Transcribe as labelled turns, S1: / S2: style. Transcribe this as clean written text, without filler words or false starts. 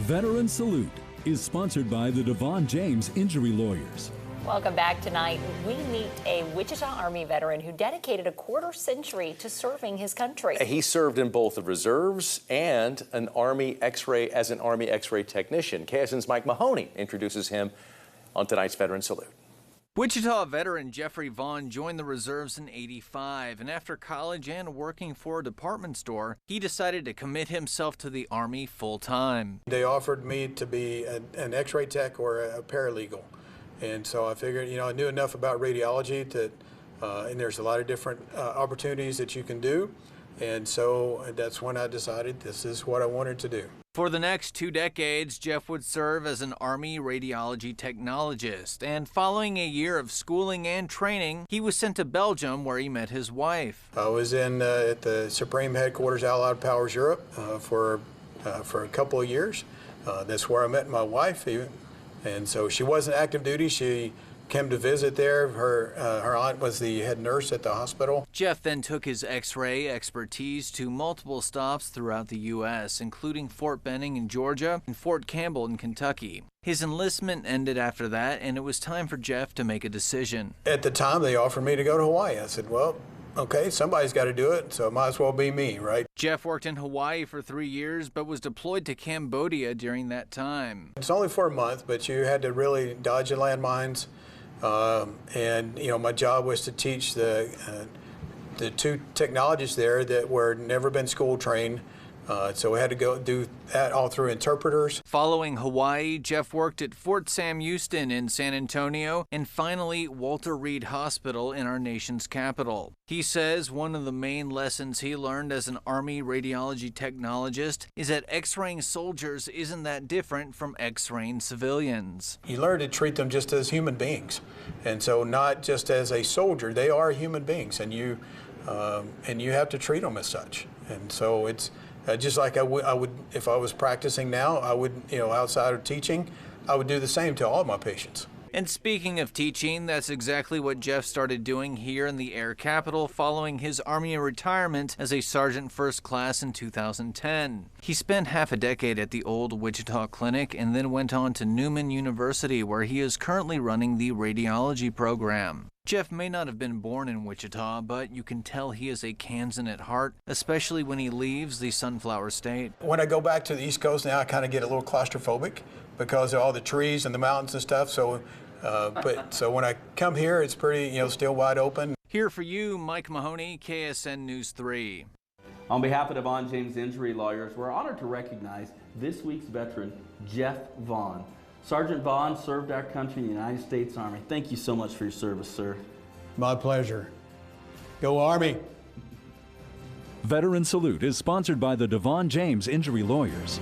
S1: Veteran Salute is sponsored by the Devon James Injury Lawyers.
S2: Welcome back. Tonight, we meet a Wichita Army veteran who dedicated a quarter-century to serving his country.
S3: He served in both the reserves and an Army X-ray as an Army X-ray technician. KSN's Mike Mahoney introduces him on tonight's Veteran Salute.
S4: Wichita veteran Jeffrey Vaughn joined the reserves in '85, and after college and working for a department store, he decided to commit himself to the Army full-time.
S5: They offered me to be an X-ray tech or a paralegal, and so I figured, I knew enough about radiology that, and there's a lot of different opportunities that you can do, and so that's when I decided this is what I wanted to do.
S4: For the next 2 decades, Jeff would serve as an Army radiology technologist, and following a year of schooling and training, he was sent to Belgium where he met his wife.
S5: I was in at the Supreme Headquarters Allied Powers Europe for a couple of years. That's where I met my wife, and so she wasn't active duty. She came to visit there. Her aunt was the head nurse at the hospital.
S4: Jeff then took his X-ray expertise to multiple stops throughout the U.S., including Fort Benning in Georgia and Fort Campbell in Kentucky. His enlistment ended after that, and it was time for Jeff to make a decision.
S5: At the time, they offered me to go to Hawaii. I said, well, okay, somebody's got to do it, so it might as well be me, right?
S4: Jeff worked in Hawaii for 3 years, but was deployed to Cambodia during that time.
S5: It's only for a month, but you had to really dodge the landmines. And my job was to teach the 2 technologists there that were never been school trained. So we had to go do that all through interpreters.
S4: Following Hawaii, Jeff worked at Fort Sam Houston in San Antonio and finally Walter Reed Hospital in our nation's capital. He says one of the main lessons he learned as an Army radiology technologist is that X-raying soldiers isn't that different from X-raying civilians.
S5: You learn to treat them just as human beings, and so not just as a soldier. They are human beings, and you have to treat them as such. And so it's just like I would if I was practicing now, I would, outside of teaching, I would do the same to all my patients.
S4: And speaking of teaching, that's exactly what Jeff started doing here in the Air Capital following his Army retirement as a Sergeant First Class in 2010. He spent half a decade at the old Wichita Clinic and then went on to Newman University, where he is currently running the radiology program. Jeff may not have been born in Wichita, but you can tell he is a Kansan at heart, especially when he leaves the Sunflower State.
S5: When I go back to the East Coast now, I kind of get a little claustrophobic because of all the trees and the mountains and stuff. So when I come here, it's pretty, still wide open.
S4: Here for you, Mike Mahoney, KSN News 3.
S6: On behalf of Devon James Injury Lawyers, we're honored to recognize this week's veteran, Jeff Vaughn. Sergeant Vaughn served our country in the United States Army. Thank you so much for your service, sir.
S5: My pleasure. Go Army.
S1: Veteran Salute is sponsored by the Devon James Injury Lawyers.